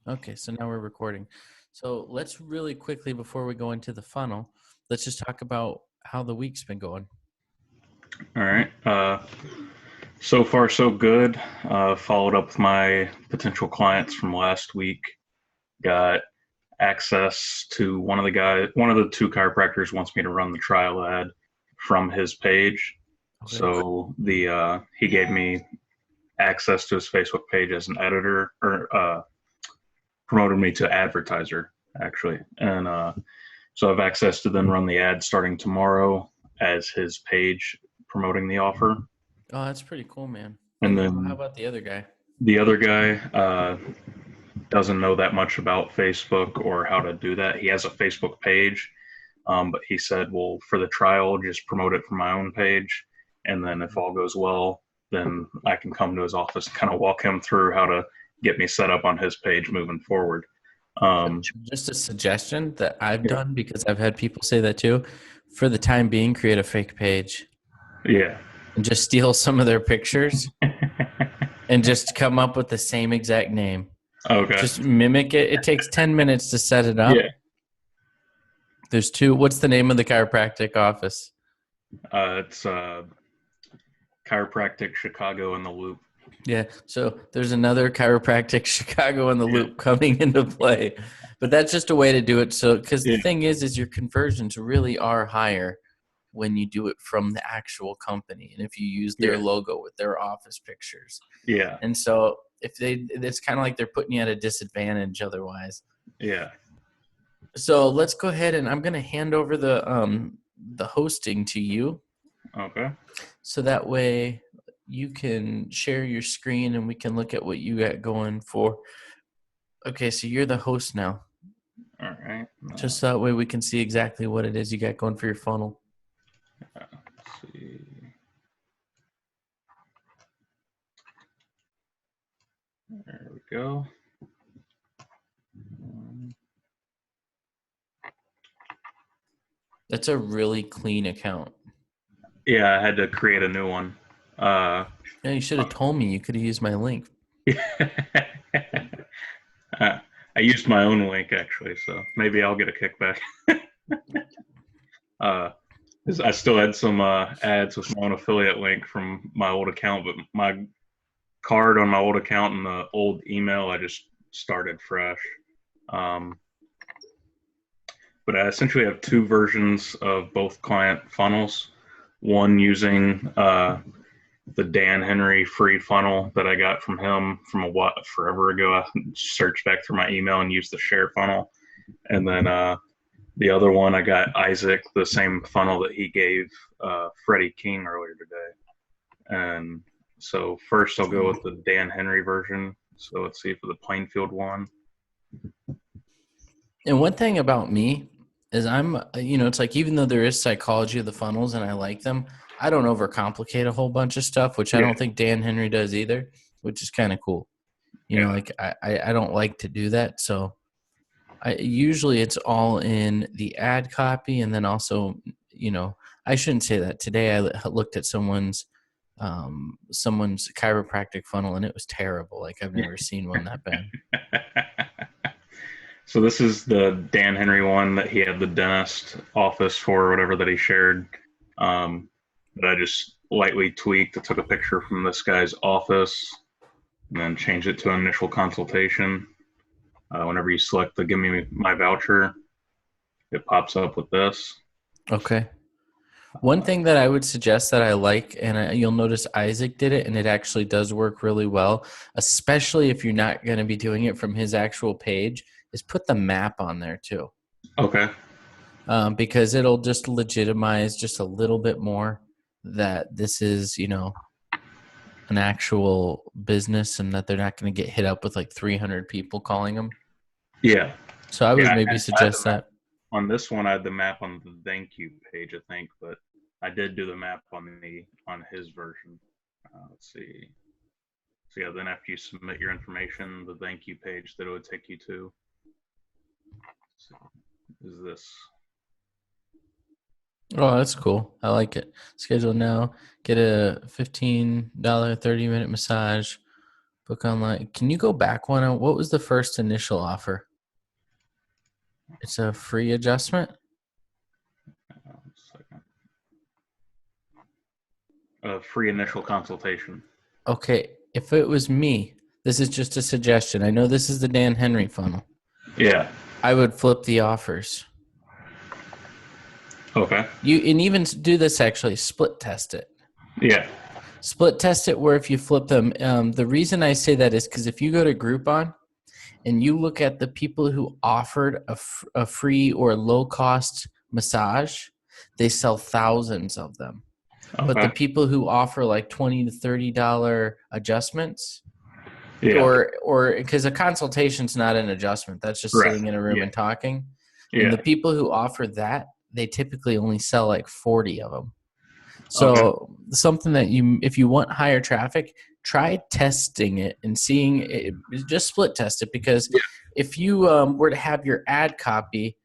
Okay, so now we're recording. So let's really quickly, before we go into the funnel, let's just talk about how the week's been going. All right. So far, so good. Followed up with my potential clients from last week. Got access to one of the two chiropractors wants me to run the trial ad from his page. Okay. So he gave me access to his Facebook page as an editor, or promoted me to advertiser actually, and so I have access to then run the ad starting tomorrow as his page promoting the offer. Oh, that's pretty cool, man. And And then how then about the other guy? the other guy doesn't know that much about Facebook or how to do that. He has a Facebook page, but he said, well, for the trial, just promote it from my own page. And then if all goes well, then I can come to his office and kind of walk him through how to get me set up on his page moving forward. Um, Just a suggestion that I've yeah. done because I've had people say that too. For the time being, create a fake page Yeah. and just steal some of their pictures and just come up with the same exact name. Okay. Just mimic it. It takes 10 minutes to set it Yeah. up. There's two. What's the name of the chiropractic office? It's Chiropractic Chicago in the Loop. Yeah. So there's another chiropractic Chicago in the Yeah. loop coming into play. But that's just a way to do it. So, because the Yeah. thing is your conversions really are higher when you do it from the actual company. And if you use their Yeah. logo with their office pictures. Yeah. And so it's kind of like they're putting you at a disadvantage otherwise. Yeah. So let's go ahead and I'm going to hand over the hosting to you. Okay. So that way you can share your screen and we can look at what you got going for. Okay, so you're the host now. All right. Just that way we can see exactly what it is you got going for your funnel. Let's see. There we go. That's a really clean account. Yeah, I had to create a new one. Uh, Yeah, you should have told me. You could have used my link. I used my own link actually, so maybe I'll get a kickback. uh, 'Cause I still had some ads with my own affiliate link from my old account, but my card on my old account and the old email, I just started fresh. Um, but I essentially have two versions of both client funnels. One using the Dan Henry free funnel that I got from him from forever ago. I searched back through my email and used the share funnel, and then the other one I got Isaac, the same funnel that he gave Freddie King earlier today. And so first I'll go with the Dan Henry version. So let's see for the Plainfield one. And one thing about me is it's like even though there is psychology of the funnels and I like them, I don't overcomplicate a whole bunch of stuff, which I Yeah, don't think Dan Henry does either, which is kind of cool. yeah, Like I don't like to do that. So usually it's all in the ad copy and then also, I shouldn't say that. Today I looked at someone's chiropractic funnel and it was terrible. Like I've never seen one that bad. So this is the Dan Henry one that he had the dentist office for, or whatever that he shared. That I just lightly tweaked. I took a picture from this guy's office and then changed it to an initial consultation. Whenever you select the give me my voucher, it pops up with this. Okay. One thing that I would suggest that I like, and you'll notice Isaac did it, and it actually does work really well, especially if you're not going to be doing it from his actual page, is put the map on there too, Okay. because it'll just legitimize just a little bit more that this is, an actual business and that they're not going to get hit up with like 300 people calling them. Yeah. So I would Yeah. maybe I had suggest the map that. on this one. I had the map on the thank you page, I think, but I did do the map on his version. Let's see. So yeah, then after you submit your information, the thank you page that it would take you to is this. Oh, that's cool. I like it. Schedule now. Get a $15 30-minute massage. Book online. Can you go back one? What was the first initial offer? It's a free adjustment. Second. A free initial consultation. Okay, if it was me, this is just a suggestion. I know this is the Dan Henry funnel. Yeah. I would flip the offers. Okay. You and even do this actually. Split test it. Yeah. Split test it where if you flip them. The reason I say that is because if you go to Groupon and you look at the people who offered a free or low cost massage, they sell thousands of them. But the Okay. people who offer like $20 to $30 adjustments, Yeah. or because a consultation's not an adjustment, that's just Right. sitting in a room Yeah. and talking. And Yeah. the people who offer that, they typically only sell like 40 of them. Okay. So something that if you want higher traffic, try testing it and seeing it. Just split test it, because Yeah. if you were to have your ad copy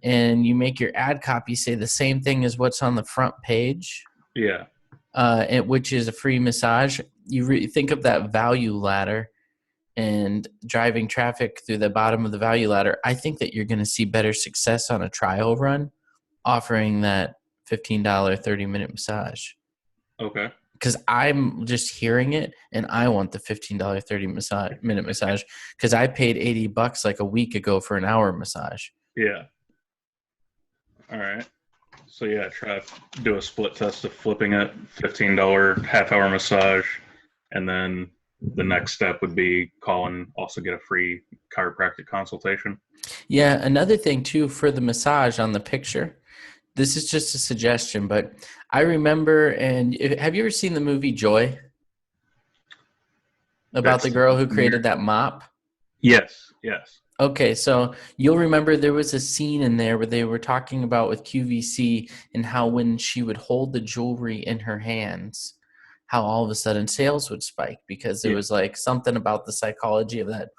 and you make your ad copy say the same thing as what's on the front page, Yeah. which is a free massage, you think of that value ladder and driving traffic through the bottom of the value ladder. I think that you're going to see better success on a trial run offering that $15 30-minute massage, Okay. because I'm just hearing it and I want the $15 30-minute massage because I paid $80 like a week ago for an hour massage. Yeah. All right. So yeah, try to do a split test of flipping it, $15 half hour massage, and then the next step would be call and also get a free chiropractic consultation. Yeah, another thing too for the massage on the picture. This is just a suggestion, but I remember, and have you ever seen the movie Joy about the That's girl who created that mop? yes, yes, Okay, so you'll remember there was a scene in there where they were talking about with QVC and how when she would hold the jewelry in her hands, how all of a sudden sales would spike because there yeah, was like something about the psychology of that.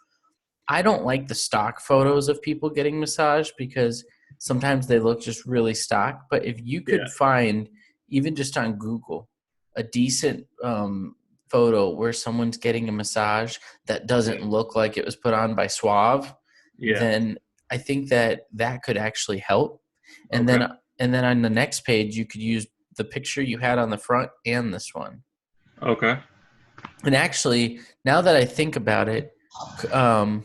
I don't like the stock photos of people getting massaged because sometimes they look just really stock. But if you yeah, could find, even just on Google, a decent photo where someone's getting a massage that doesn't look like it was put on by Suave, yeah. then I think that that could actually help. And Okay, then on the next page, you could use the picture you had on the front and this one. okay, And actually, now that I think about it, um,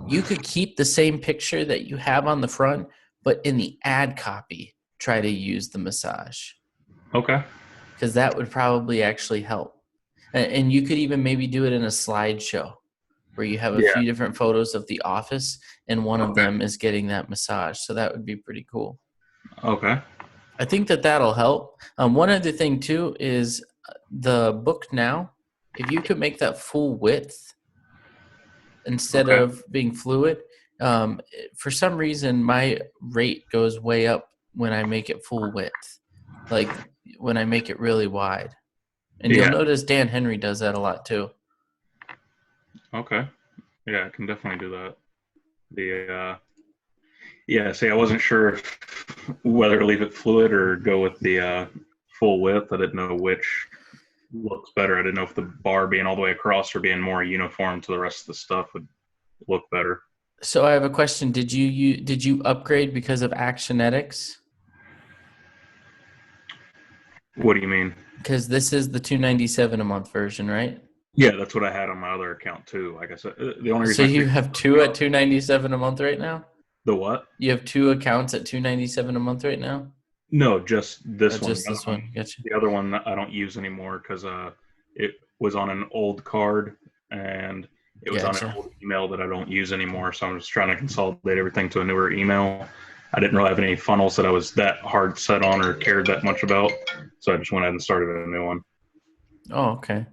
you could keep the same picture that you have on the front, but in the ad copy, try to use the massage, okay. because that would probably actually help. And you could even maybe do it in a slideshow where you have a Yeah, few different photos of the office and one of okay, them is getting that massage. So that would be pretty cool. okay. I think that that'll help. One other thing too is the book now. If you could make that full width instead Okay. of being fluid, um, for some reason my rate goes way up when I make it full width, like when I make it really wide. And you'll Yeah, notice Dan Henry does that a lot too. okay. Yeah, I can definitely do that. The yeah, see, I wasn't sure whether to leave it fluid or go with the full width. I didn't know which looks better. I didn't know if the bar being all the way across or being more uniform to the rest of the stuff would look better. So I have a question. Did you upgrade because of Actionetics? What do you mean? Because this is the 297 a month version, right? Yeah, that's what I had on my other account too. Like I said, the only So reason I you figured have two at 297 a month right now? the what? You have two accounts at 297 a month right now? No, just Or this one. just this one? Gotcha. The other one I don't use anymore because it was on an old card and it was on an Gotcha. old email that I don't use anymore. So I'm just trying to consolidate everything to a newer email. I didn't really have any funnels that I was that hard set on or cared that much about. So I just went ahead and started a new one. Oh, okay.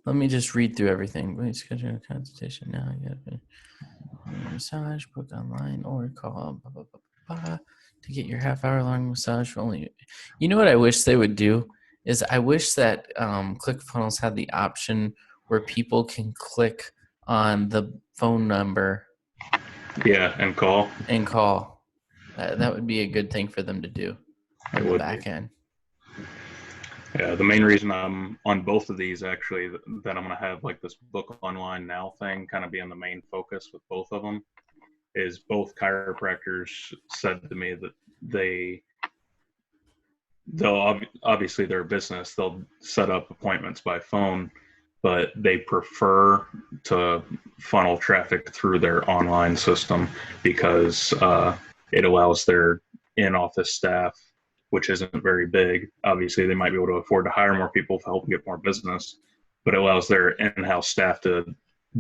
Let me just read through everything. Wait, schedule a consultation now. You got massage, book online, or call blah, blah, blah, blah, to get your half-hour long massage for only. You know what I wish they would do is I wish that ClickFunnels had the option where people can click on the phone number Yeah, and call. and call. That would be a good thing for them to do It on the would be. back end. Yeah, the main reason I'm on both of these actually that I'm going to have like this book online now thing kind of being the main focus with both of them is both chiropractors said to me that they they'll obviously their business they'll set up appointments by phone, but they prefer to funnel traffic through their online system because it allows their in-office staff, which isn't very big. Obviously, they might be able to afford to hire more people to help get more business, but it allows their in-house staff to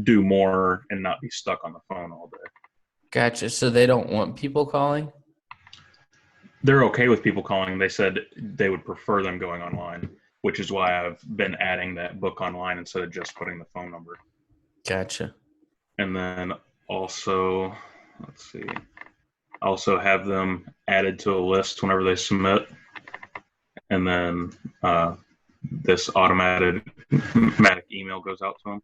do more and not be stuck on the phone all day. Gotcha. So they don't want people calling? They're okay with people calling. They said they would prefer them going online, which is why I've been adding that book online instead of just putting the phone number. Gotcha. And then also, let's see, also have them added to a list whenever they submit. And then this automatic email goes out to them.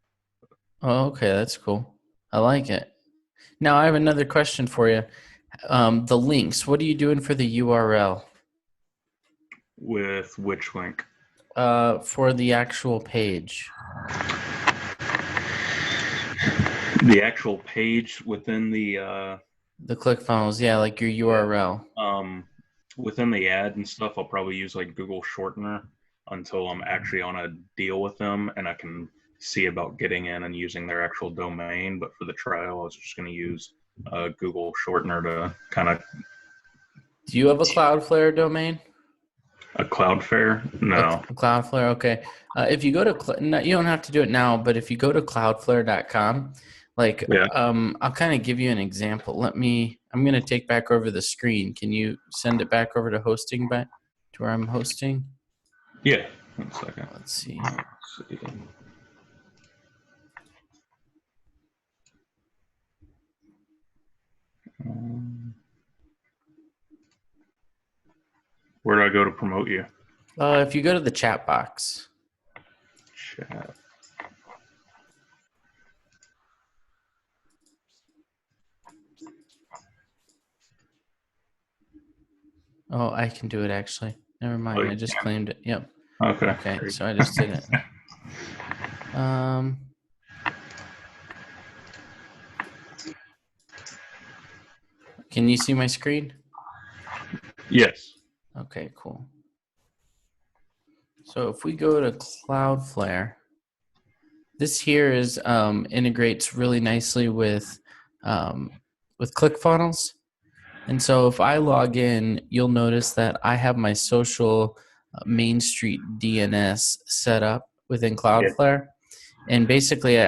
Oh, okay. That's cool. I like it. Now I have another question for you. The links, what are you doing for the URL? With which link? For the actual page. The actual page within The ClickFunnels, yeah, like your yeah, URL. within the ad and stuff, I'll probably use like Google Shortener until I'm actually on a deal with them and I can see about getting in and using their actual domain. But for the trial, I was just going to use Google Shortener to kind of Do you have a Cloudflare domain? a Cloudflare. No. A Cloudflare, okay. If you go to, no, you don't have to do it now, but if you go to cloudflare.com, like, Yeah. I'll kind of give you an example. I'm going to take back over the screen. Can you send it back over to hosting back to where I'm hosting? Yeah. 1 second. Let's see. Let's see. Um, where do I go to promote you? If you go to the chat box, Chat. oh, I can do it actually. Never Oh, mind. I you just can. claimed it. Yep. Okay. Okay, Great. so I just did it. Um, can you see my screen? Yes. Okay, cool. So if we go to Cloudflare, this here is integrates really nicely with ClickFunnels. And so if I log in, you'll notice that I have my social Main Street DNS set up within Yeah. Cloudflare. And basically,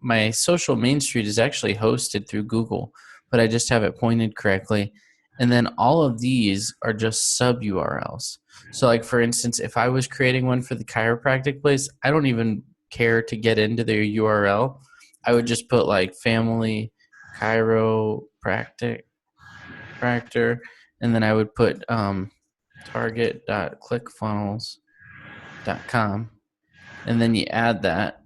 my social Main Street is actually hosted through Google, but I just have it pointed correctly. And then all of these are just sub URLs. So, like for instance, if I was creating one for the chiropractic place, I don't even care to get into their URL. I would just put like family chiropractic practor, and then I would put target.clickfunnels.com, and then you add that.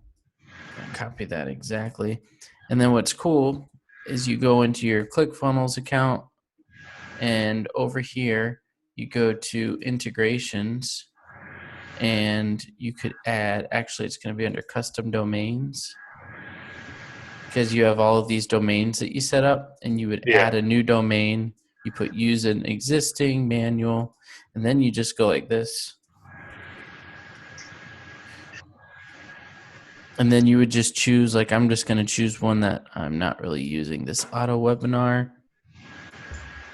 Copy that exactly. And then what's cool is you go into your ClickFunnels account, and over here you go to integrations, and you could add, actually it's going to be under custom domains, because you have all of these domains that you set up, and you would Yeah. add a new domain. You put use an existing manual, and then you just go like this. And then you would just choose, like, I'm just going to choose one that I'm not really using, this auto webinar.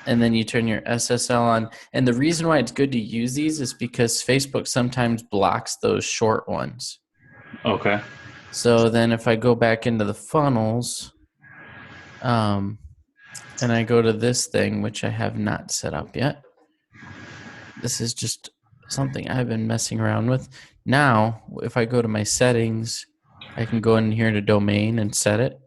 And then you turn your SSL on. And the reason why it's good to use these is because Facebook sometimes blocks those short ones. Okay. So then if I go back into the funnels, and I go to this thing, which I have not set up yet. This is just something I've been messing around with. Now, if I go to my settings, I can go in here to domain and set it.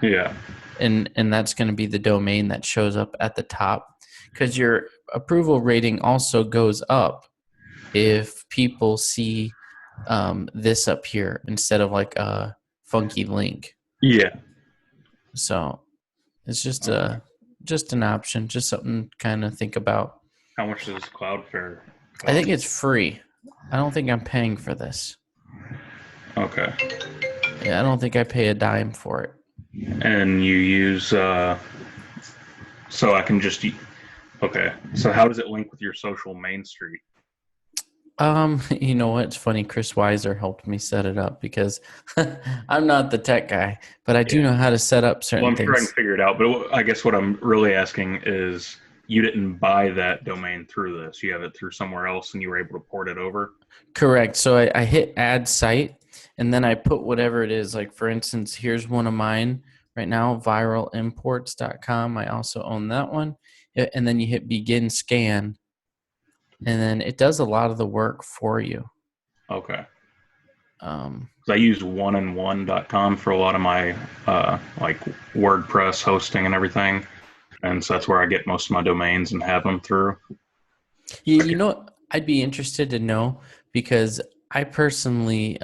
Yeah. And that's going to be the domain that shows up at the top, because your approval rating also goes up if people see this up here instead of like a funky link. Yeah. So it's Okay. just an option, just something to kind of think about. How much does Cloudflare I think cost? it's free. I don't think I'm paying for this. Okay. Yeah, I don't think I pay a dime for it. And you use so I can just okay. So how does it link with your social main street? You know what? It's funny. Chris Weiser helped me set it up because I'm not the tech guy, but I do Yeah. know how to set up Well, certain I'm sure I can things. figure it out, but I guess what I'm really asking is you didn't buy that domain through this. You have it through somewhere else and you were able to port it over. Correct. So I hit add site and then I put whatever it is. Like, for instance, here's one of mine right now, viralimports.com. I also own that one. And then you hit begin scan, and then it does a lot of the work for you. Okay. Um, 'Cause I use oneandone.com for a lot of my like WordPress hosting and everything. And so that's where I get most of my domains and have them through. you, So I you can, know, I'd be interested to know because I personally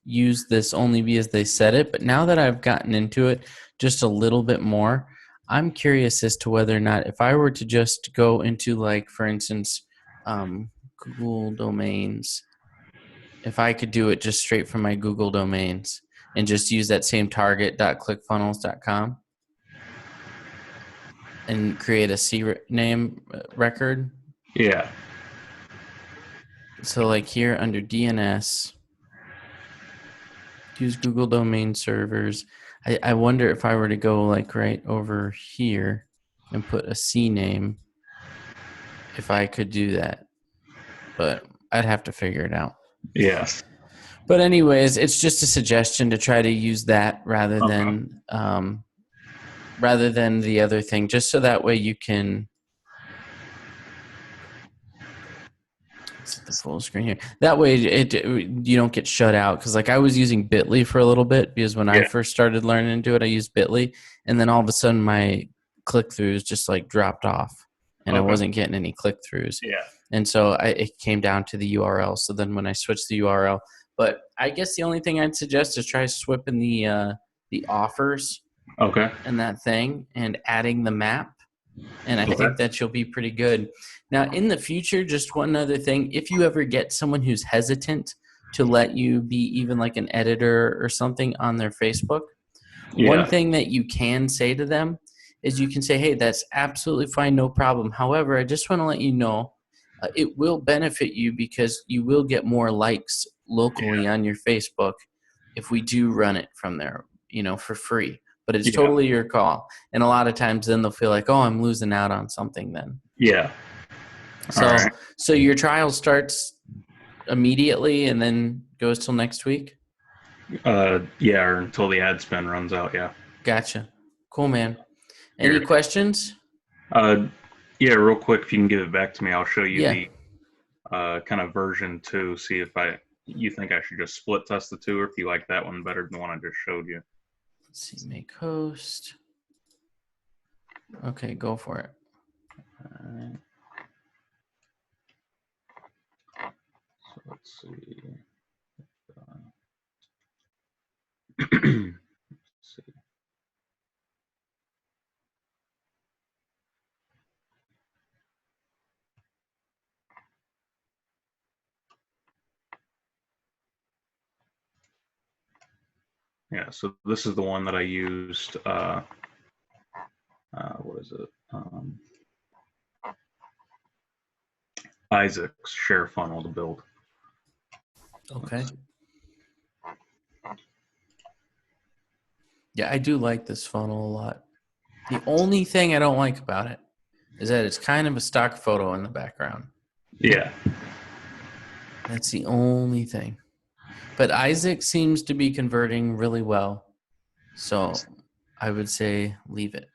use this only because they said it. But now that I've gotten into it just a little bit more, I'm curious as to whether or not if I were to just go into, like, for instance, Google domains, if I could do it just straight from my Google domains and just use that same target.clickfunnels.com and create a name record. yeah, So, like, here under DNS, use Google domain servers. I wonder if I were to go, like, right over here and put a C name, if I could do that. But I'd have to figure it out. yeah. But anyways, it's just a suggestion to try to use that Okay. rather than the other thing, just so that way you can set the full screen here. That way you don't get shut out, because, like, I was using Bitly for a little bit because when I Yeah. first started learning to do it, I used Bitly, and then all of a sudden my click throughs just, like, dropped off, and I Okay. wasn't getting any click throughs, Yeah. and so it came down to the URL. So then when I switched the URL, but I guess the only thing I'd suggest is try swapping the offers Okay. and that thing and adding the map, and I Okay. think that you'll be pretty good. Now, in the future, just one other thing: if you ever get someone who's hesitant to let you be even like an editor or something on their Facebook, one Yeah. thing that you can say to them is you can say, "Hey, that's absolutely fine, no problem. However, I just want to let you know it will benefit you because you will get more likes locally on your Facebook if we do run it from there, for free. But it's Yeah. totally your call." And a lot of times then they'll feel like, "Oh, I'm losing out on something then." Yeah. All right. So your trial starts immediately and then goes till next week? Yeah, or until the ad spend runs out. Yeah. Gotcha. Cool, man. Any Here. questions? Uh, yeah. Real quick, if you can give it back to me, I'll show you Yeah. the kind of version two. See if you think I should just split test the two, or if you like that one better than the one I just showed you. Let's see, make host. Okay, go for it. All right. So let's see. Let's see. Yeah, so this is the one that I used. What is it? Isaac's share funnel to build. Okay. Yeah, I do like this funnel a lot. The only thing I don't like about it is that it's kind of a stock photo in the background. Yeah. That's the only thing. But Isaac seems to be converting really well. So I would say leave it.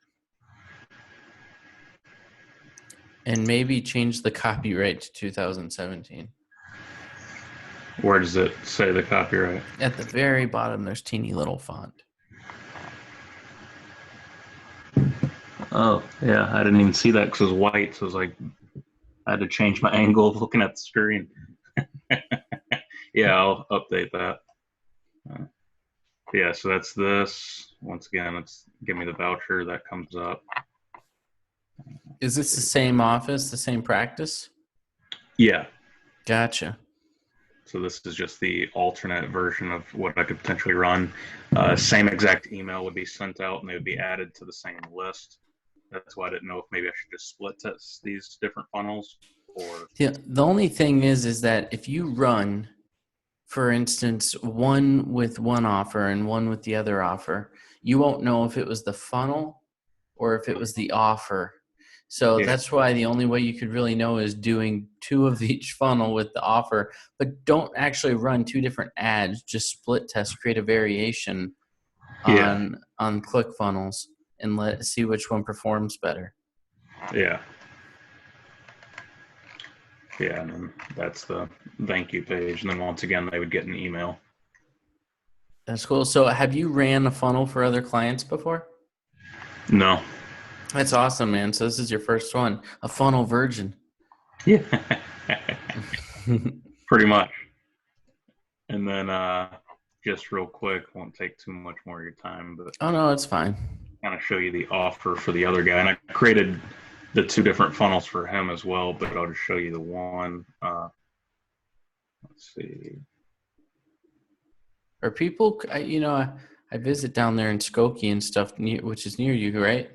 And maybe change the copyright to 2017. Where does it say the copyright? At the very bottom, there's teeny little font. Oh, yeah. I didn't even see that because it was white. So it was like I had to change my angle of looking at the screen. Yeah, I'll update that. Uh, yeah, so that's this. Once again, it's give me the voucher that comes up. Is this the same office, the same practice? Yeah. Gotcha. So this is just the alternate version of what I could potentially run. Same exact email would be sent out and they would be added to the same list. That's why I didn't know if maybe I should just split test these different funnels or The only thing is that if you run, for instance, one with one offer and one with the other offer, you won't know if it was the funnel or if it was the offer. So yeah, that's why the only way you could really know is doing two of each funnel with the offer, but don't actually run two different ads. Just split test, create a variation yeah, on ClickFunnels and let see which one performs better. yeah, yeah. And then that's the thank you page. And then once again, they would get an email. That's cool. So have you ran a funnel for other clients before? No. That's awesome, man. So this is your first one, a funnel virgin. Yeah. Pretty much. And then just real quick, won't take too much more of your time, but Oh no, it's fine. kind of show you the offer for the other guy. And I created the two different funnels for him as well, but I'll just show you the one. Let's see. Are people, I visit down there in Skokie and stuff, which is near you, right?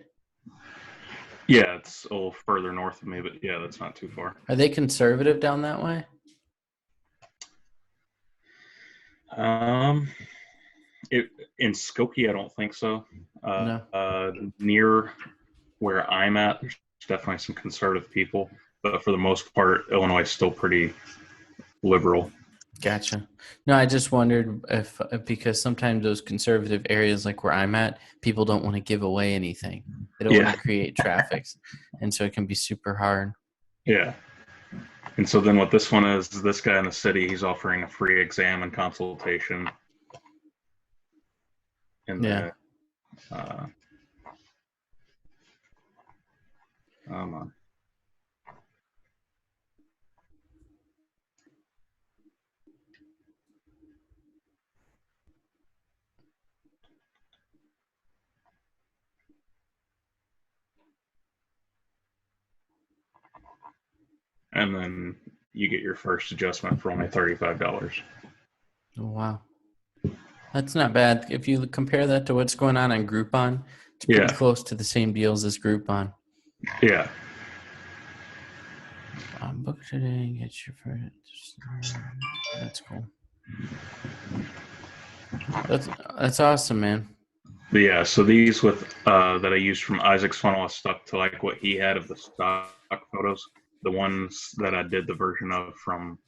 Yeah, it's a little further north of me, but yeah, that's not too far. Are they conservative down that way? Um, in Skokie, I don't think so. No. Near where I'm at, there's definitely some conservative people, but for the most part, Illinois is still pretty liberal. Gotcha. No, I just wondered if because sometimes those conservative areas, like where I'm at, people don't want to give away anything. They don't want Yeah, to create traffic, and so it can be super hard. yeah. And so then what this one is, this guy in the city, he's offering a free exam and consultation. And Yeah. then, uh, um, and then you get your first adjustment for only $35. Oh, wow. That's not bad. If you compare that to what's going on Groupon, it's pretty Yeah, close to the same deals as Groupon. yeah, Book today, get your first. That's cool. That's awesome, man. but yeah. So these with that I used from Isaac's funnel, I stuck to like what he had of the stock photos. The ones that I did the version of from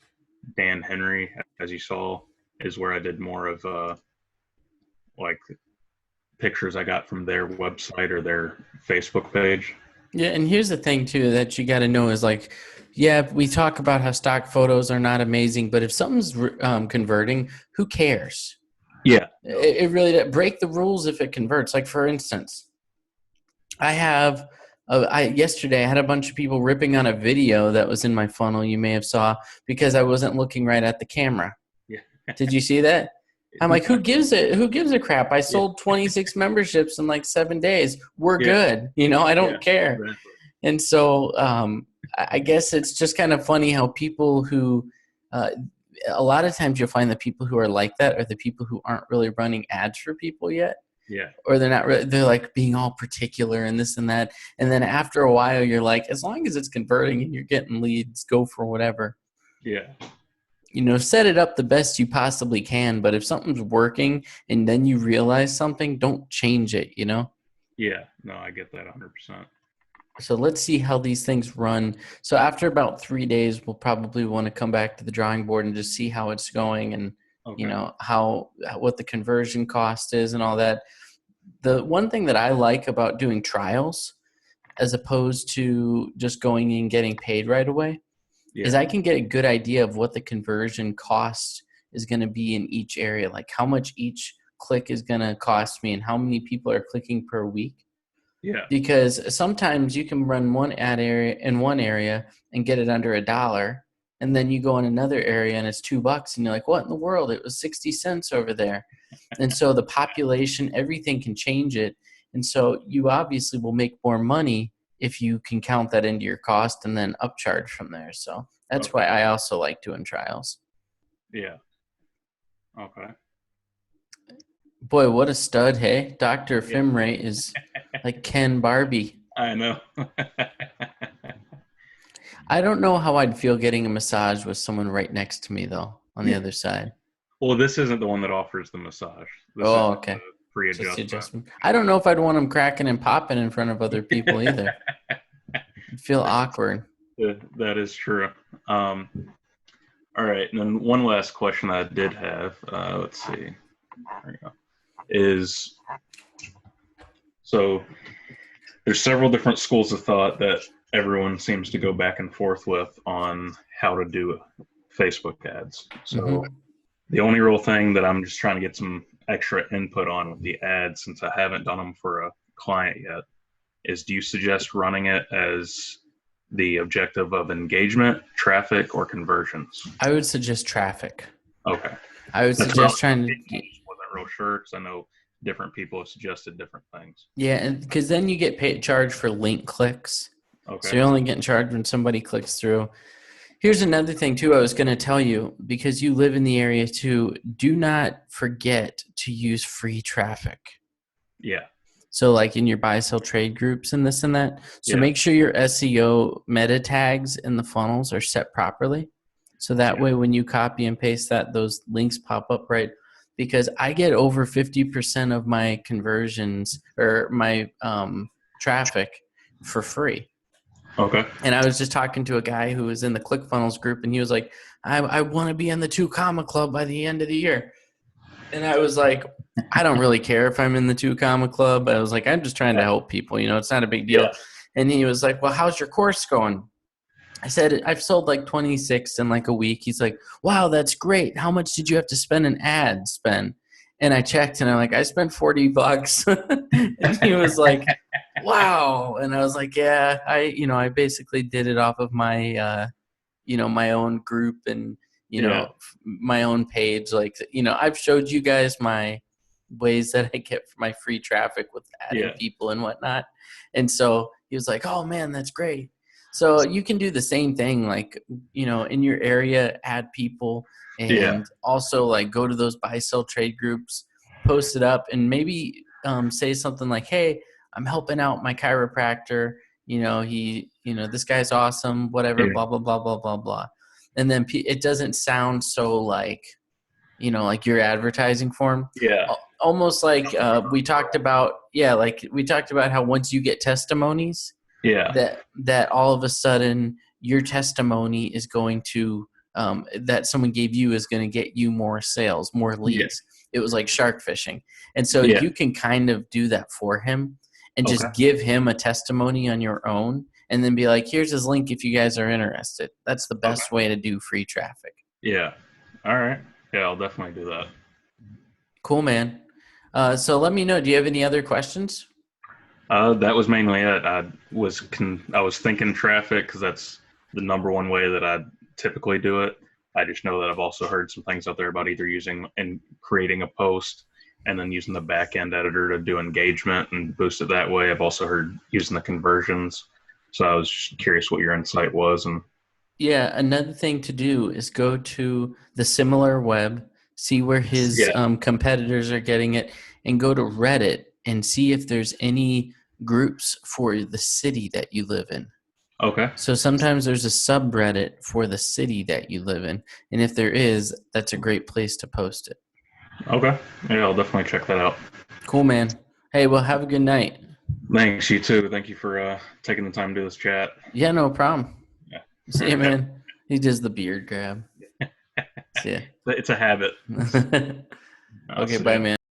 Dan Henry, as you saw, is where I did more of like pictures I got from their website or their Facebook page. Yeah, and here's the thing too that you got to know is like, yeah, we talk about how stock photos are not amazing, but if something's converting, who cares? Yeah, no, It really break the rules if it converts. Like for instance, I have. Yesterday I had a bunch of people ripping on a video that was in my funnel. You may have saw because I wasn't looking right at the camera. yeah, Did you see that? I'm like, who gives it? Who gives a crap? I yeah, sold 26 memberships in like 7 days. We're yeah, good. I yeah, don't care. exactly. And so I guess it's just kind of funny how people who, a lot of times you'll find the people who are like that are the people who aren't really running ads for people yet, Yeah, or they're not. They're like being all particular and this and that. And then after a while, you're like, as long as it's converting and you're getting leads, go for whatever. yeah, Set it up the best you possibly can. But if something's working and then you realize something, don't change it. yeah. No, I get that 100%. So let's see how these things run. So after about 3 days, we'll probably want to come back to the drawing board and just see how it's going and, Okay. how what the conversion cost is and all that. The one thing that I like about doing trials as opposed to just going and getting paid right away is Yeah, I can get a good idea of what the conversion cost is going to be in each area, like how much each click is going to cost me and how many people are clicking per week. yeah, Because sometimes you can run one ad area in one area and get it under $1, and then you go in another area and it's $2 and you're like, what in the world? It was 60 cents over there. And so the population, everything can change it. And so you obviously will make more money if you can count that into your cost and then upcharge from there. So that's why okay. I also like doing trials. Yeah. Okay. Boy, what a stud, hey? Dr. Yeah. Fimrate is like Ken Barbie. I know. I don't know how I'd feel getting a massage with someone right next to me, though, on the other side. Well, this isn't the one that offers the massage. This is Oh, just a okay. free Just the adjustment. adjustment. I don't know if I'd want them cracking and popping in front of other people either. I'd feel awkward. That is true. Um, all right, and then one last question I did have. Let's see. There we go. Is so there's several different schools of thought that everyone seems to go back and forth with on how to do Facebook ads. So Hmm. the only real thing that I'm just trying to get some extra input on with the ads, since I haven't done them for a client yet, is do you suggest running it as the objective of engagement, traffic, or conversions? I would suggest traffic. Okay. I would That's what I suggest was trying thinking. to, I just wasn't real sure because I know different people have suggested different things. yeah, because then you get paid charged for link clicks. So Okay. you're only getting charged when somebody clicks through. Here's another thing too. I was going to tell you because you live in the area too. Do not forget to use free traffic. Yeah. So like in your buy sell trade groups and this and that. So Yeah. make sure your SEO meta tags in the funnels are set properly. So that Yeah. way when you copy and paste that, those links pop up right. Because I get over 50% of my conversions or my traffic for free. Okay. And I was just talking to a guy who was in the ClickFunnels group, and he was like, I want to be in the 2 comma club by the end of the year. And I was like, I don't really care if I'm in the 2 comma club. I was like, I'm just trying to help people. It's not a big Yeah. deal. And he was like, well, how's your course going? I said, I've sold like 26 in like a week. He's like, wow, that's great. How much did you have to spend in ad spend? And I checked and I'm like, I spent $40. And he was like, wow. And I was like, yeah, I basically did it off of my, my own group and Yeah. my own page. Like I've showed you guys my ways that I get my free traffic with adding Yeah. people and whatnot. And so he was like, oh man, that's great. So you can do the same thing, like in your area, add people, Yeah. and also like go to those buy sell trade groups, post it up, and maybe say something like, hey, I'm helping out my chiropractor. This guy's awesome, whatever, Yeah. blah, blah, blah, blah, blah, blah. And then it doesn't sound so like you're advertising for him. Yeah. Almost like we talked about, yeah, like we talked about how once you get testimonies, Yeah. that all of a sudden your testimony is going to, that someone gave you is going to get you more sales, more Yeah. leads. It was like shark fishing. And so Yeah. you can kind of do that for him and Okay. just give him a testimony on your own and then be like, here's his link if you guys are interested. That's the Okay. best way to do free traffic. Yeah. All right. Yeah, I'll definitely do that. Cool, man. So let me know. Do you have any other questions? That was mainly it. I was thinking traffic because that's the number one way that I typically do it. I just know that I've also heard some things out there about either using and creating a post and then using the back end editor to do engagement and boost it that way. I've also heard using the conversions. So I was just curious what your insight was. And Yeah, another thing to do is go to the similar web, see where his yeah. competitors are getting it, and go to Reddit and see if there's any groups for the city that you live in. Okay. So sometimes there's a subreddit for the city that you live in. And if there is, that's a great place to post it. Okay. Yeah, I'll definitely check that out. Cool, man. Hey, well, have a good night. Thanks, you too. Thank you for taking the time to do this chat. Yeah, no problem. Yeah. See All you, right. man. He does the beard grab. See ya. It's a habit. Okay, I'll bye, see man.